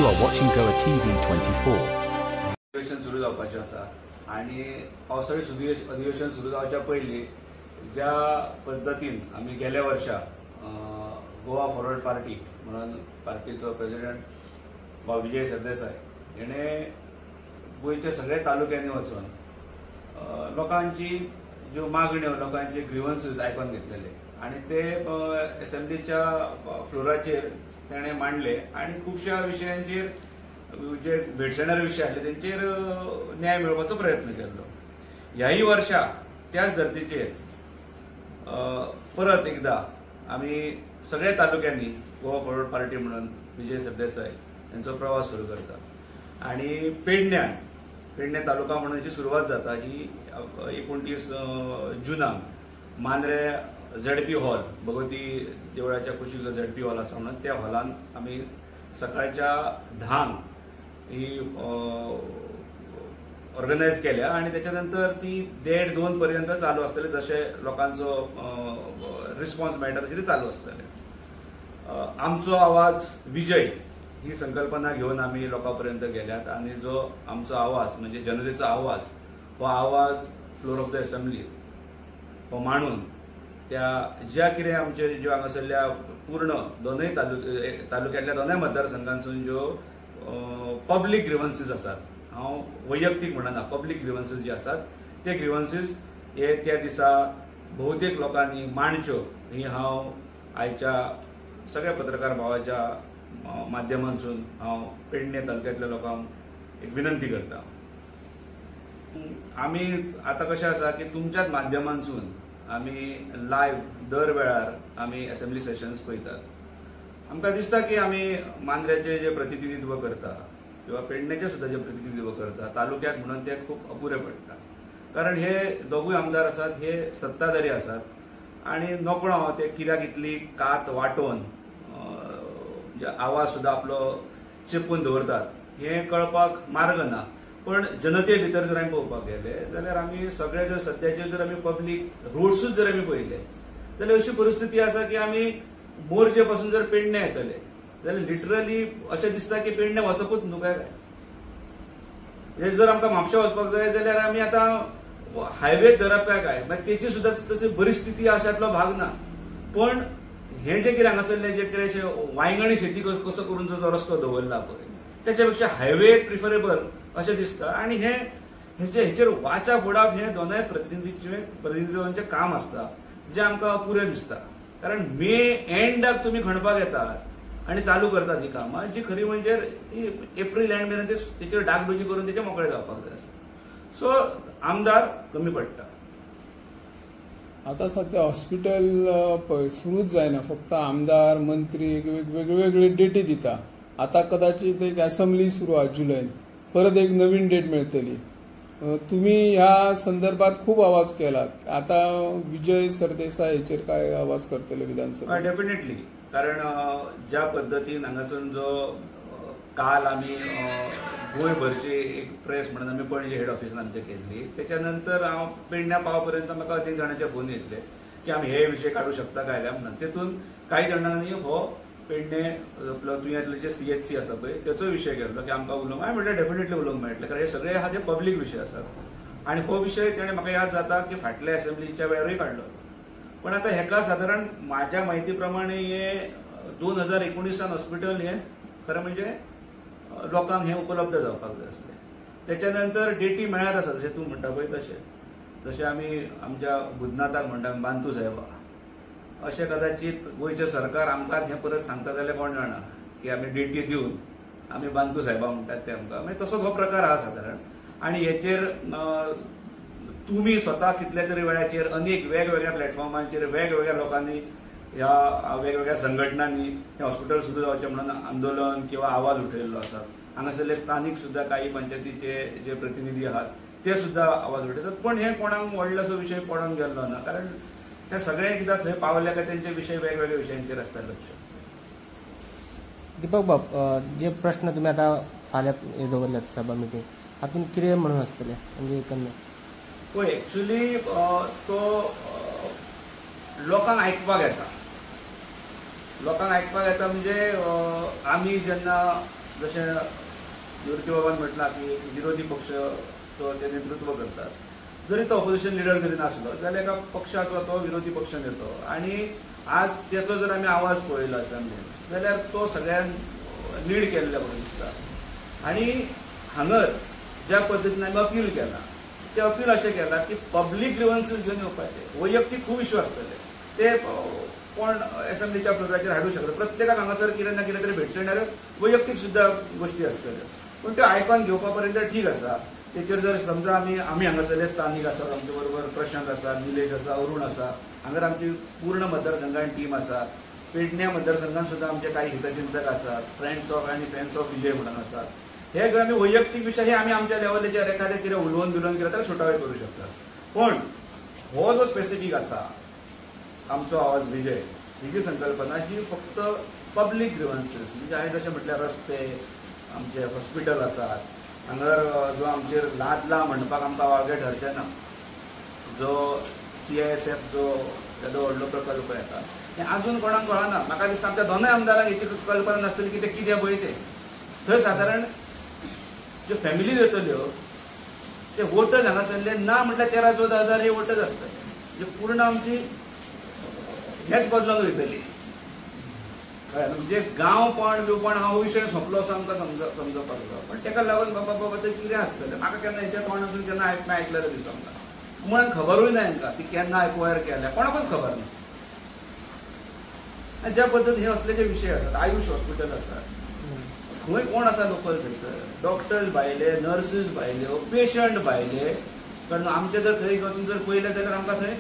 You are watching Goa TV 24. अधिवेशन सुरू जावपाचें आसा आनी पावसाळी अधिवेशन सुरू जावच्या पयलीं ज्या पद्दतीन आमी गेल्या वर्सा गोवा फॉरवर्ड पार्टी म्हणून पार्टीचो प्रेसिडेंट विजय सरदेसाय हेणे गोंयच्या सगळ्या तालुक्यांनी वचून लोकांची ज्यो मागण्यो लोकांचे ग्रीवन्सीस आयकून घेतलेले आनी ते असेंब्लीच्या फ्लोराचेर ताणें मांडले आनी खुबश्या विशयांचेर जे भेडसावणारे विषय आसले तेंचेर न्याय मेळोवपाचो प्रयत्न केल्लो. ह्याही वर्षा त्याच धर्तीचेर परत एकदा आमी सगळ्या तालुक्यांनी गोवा फॉरवर्ड पार्टी म्हणून विजय सरदेसाय यांचो प्रवास सुरू करता आनी पेडणे तालुका म्हणून जी सुरवात जाता ही 29 जुनाक मांद्रे ZP हॉल भगवती देवळाच्या कुशीक ZP हॉल आसा म्हणून त्या हॉलान आमी सकाळच्या 10 ही ऑर्गनायज केल्या आणि त्याच्यानंतर ती 1:30-2 पर्यंत चालू असतले जसे लोकांचो रिस्पॉन्स मेळटा तशें ते चालू असतले. आमचो आवाज विजय ही संकल्पना घेऊन आम्ही लोकांपर्यंत गेल्यात आणि जो आमचो आवाज म्हणजे जनतेचा आवाज हो आवाज फ्लोर ऑफ द असेंब्ली हो मांडून त्या ज्या कितें आमचे ज्यो हांगासरल्या पूर्ण दोनूय तालुक्यांतल्या दोनूय मतदारसंघांसून ज्यो पब्लीक ग्रीवन्सीस आसात, हांव वैयक्तीक म्हणना, पब्लीक ग्रीवन्सीस जे आसात ते ग्रीवन्सीस हे त्या दिसा बहुतेक लोकांनी मांडच्यो ही हांव आयच्या सगळ्या पत्रकार भावाच्या माध्यमांसून हांव पेडणे तालुक्यांतल्या लोकांक एक विनंती करता. आमी आतां कशें आसा की तुमच्याच माध्यमांसून आमी लायव्ह दर वेळार आमी असेंब्ली सेशन्स पळयतात. आमकां दिसता की आमी मांद्रेचे जे प्रतिनिधित्व करता किंवा पेडणेचे सुद्धा जे प्रतिनिधित्व करता तालुक्याक म्हणून ते खूप अपुरे पडटा. कारण हे दोगूय आमदार आसात हे सत्ताधारी आसात आणि नकळो ते कित्याक इतली कात वाटोवन आवाज सुद्धा आपलो चिपून दवरतात हे कळपाक मार्ग ना. पण जनते भितर जर आमी पळोवपाक गेले जाल्यार आमी सगळे जर सद्याचे जर आमी पब्लीक रोड्सूच जर आमी पळयले जाल्यार अशी परिस्थिती आसा की आमी मोर्जे पासून जर पेडणे येतले जाल्यार लिटरली अशें दिसता की पेडणे वचपूच न्हू काय. जर आमकां म्हापशा वचपाक जाय जाल्यार आमी आतां हायवे धरप काय मागीर तेची सुद्धा तशी बरी स्थिती अशातलो भाग ना. पण हे जे कितें हांगासरले जे कितें वांयगणी शेती कसो करून जो रस्तो दवरला पळय त्याच्या पेक्षा हायवे प्रिफरेबल अशें दिसता. आनी हेचेर वाचा फोडप हे दोनूय प्रतिनिधींचे काम आसता जे आमकां अपुरें दिसता. कारण मे एंडाक तुमी खणपाक येतात आनी चालू करतात ही कामां जी खरी म्हणजे एप्रील एंड मेरेन तेचेर डागडुजी करून तेचे मोकळे जावपाक जाय आसता. सो आमदार कमी पडटा. आता सध्या हॉस्पिटल सुरूच जायना, फक्त आमदार मंत्री वेगवेगळे डेटी दिता. आता कदाचित एक असेंब्ली सुरू आहे जुलैन, परत एक नवीन डेट मिळतली. तुम्ही ह्या संदर्भात खूप आवाज केला, आता विजय सरदेसाय हेचेर काय आवाज करतले विधानसभा? डेफिनेटली. कारण ज्या पद्दतीन हांगासून जो काल आमी गोंयभरची एक प्रेस म्हणून आमी पणजे हेड ऑफिसान आमच्या केल्ली, त्याच्यानंतर हांव पेडण्या पावपर्यंत म्हाका 3 जाणांचे फोन येतले की आमी हे विशय काडू शकता काय म्हणून. तेतून काही जाणांनी हो पेडणे तुयेंतले जे CHC आसा पळय तेचो विशय घेतलो की आमकां उलोवंक. हांवें म्हणलें डेफिनेटली उलोवंक मेळटलें कारण हे सगळे आहा ते पब्लीक विशय आसात आनी हो विशय तेणें म्हाका याद जाता की फाटल्या असेंब्लीच्या वेळारूय काडलो. पण आता हेका सादारण म्हाज्या म्हायती प्रमाणे हे 2019 हॉस्पिटल हे खरें म्हणजे लोकांक हे उपलब्ध जावपाक जाय आसलें. त्याच्यानंतर डेटी मेळत आसा जशें तूं म्हणटा पळय जशें आमी आमच्या बुधनाथाक म्हणटा बांतू साहेबा अशें कदाचित गोंयचें सरकार आमकां हें परत सांगता जाल्यार कोण जाणा की आमी डेटी दिवन आमी बांतू साहेबा म्हणटात ते आमकां मागीर तसोच हो प्रकार आहा सादारण. आनी हेचेर तुमी स्वता कितल्या तरी वेळाचेर अनेक वेगवेगळ्या प्लॅटफॉर्मांचेर वेगवेगळ्या लोकांनी ह्या वेगवेगळ्या संघटनांनी हे हॉस्पिटल सुरू जावचें म्हणून आंदोलन किंवा आवाज उठयल्लो आसा. हांगासरले स्थानीक सुद्धा काही पंचायतीचे जे प्रतिनिधी आहात ते सुद्धा आवाज उठयतात. पण हे कोणाक व्हडलोसो विशय पडून गेल्लो ना कारण हे सगळे एकदा थंय पावले काय त्यांचे विषय वेगवेगळ्या विशयांचेर आसता लक्ष. दीपक बाब, जे प्रश्न तुम्ही आता फाल्यां दवरल्यात सभा मिटींग हातून कितें म्हणून आसतलें म्हणजे एकंदर? पळय एक्चुअली तो लोकांक आयकपाक येता म्हणजे आमी जेन्ना जशें निवृत्ती बाबान म्हटलां की एक विरोधी पक्ष तो ते नेतृत्व करतात, जरी तो ऑपोजिशन लिडर जरी नासलो जाल्यार एका पक्षाचो तो विरोधी पक्ष नेतो, आणि आज त्याचो जर आमी आवाज पळयलो असेंब्लीन जाल्यार तो सगळ्यांक लीड केल्ल्या भशेन दिसता. आणि हांगर ज्या पद्दतीन आमी अपील केलां ते अपील अशें केलां की पब्लीक ग्रिवन्सीस घेवन येवपाचे, वैयक्तीक खूब इश्यू आसतले ते कोण असेंब्लीच्या फ्लोराचेर हाडूंक शकता, प्रत्येकाक हांगासर कितें ना कितें तरी भेटसणाऱ्यो वैयक्तीक सुद्दां गोश्टी आसतल्यो, पूण त्यो आयकून घेवपा पर्यंत ठीक आसा. तेचेर जर समजा आमी हांगासरले स्थानीक आसात, आमचे बरोबर प्रशांत आसा, निलेश आसा, अरुण आसा, हांगर आमची पूर्ण मतदारसंघान टीम आसा, पेडण्या मतदारसंघान सुद्दां आमचे काही हितचिंतक आसात, फ्रेंड्स ऑफ आनी फ्रेंड्स ऑफ विजय म्हणून आसात. हे जर आमी वैयक्तीक विशय हे आमी आमच्या लेवलाचेर एखादें कितें उलोवन बिलोवन केलें जाल्यार सुटावे करूं शकतात. पण हो जो स्पेसिफीक आसा आमचो आवाज विजय, ही संकल्पना जी फक्त पब्लीक ग्रिवन्सीस म्हणजे हांवें जशें म्हटल्यार रस्ते, आमचे हॉस्पिटल आसात, हांगर जो आमचेर लादला म्हणपाक आमकां वागें ठरचें ना, जो CISF जो येदो व्हडलो प्रकल्प येता हें आजून कोणाक कळना. म्हाका दिसता आमच्या दोनूय आमदारांक हेची कल्पना नासतली की ते कितें पळय तें. थंय सादारण ज्यो फॅमिलीज येतल्यो ते वोटर्स हांगासरले ना म्हटल्यार 13-14 हे वोटर्स आसतले, म्हणजे पूर्ण आमची हेच बदलून वयतली. म्हणजे गांवपण बिवपण हा विशय सोंपलो असो आमकां समजपाक जाय. पण ताका लागून बाबा ते कितें आसतलें म्हाका केन्ना हेच्या तोंडासून केन्ना आयकलेलें दिसूंक ना, म्हणून खबरूय ना हांकां ती केन्ना एक्वायर केल्या कोणाकूच खबर ना. ज्या पद्दतीन हे असले जे विशय आसात, आयुष हॉस्पिटल आसा, थंय कोण आसा लोकल थंयसर, डॉक्टर्स भायले, नर्सीस भायल्यो, पेशंट भायले, कारण आमचे जर थंय वचून जर पळयलें जाल्यार आमकां थंय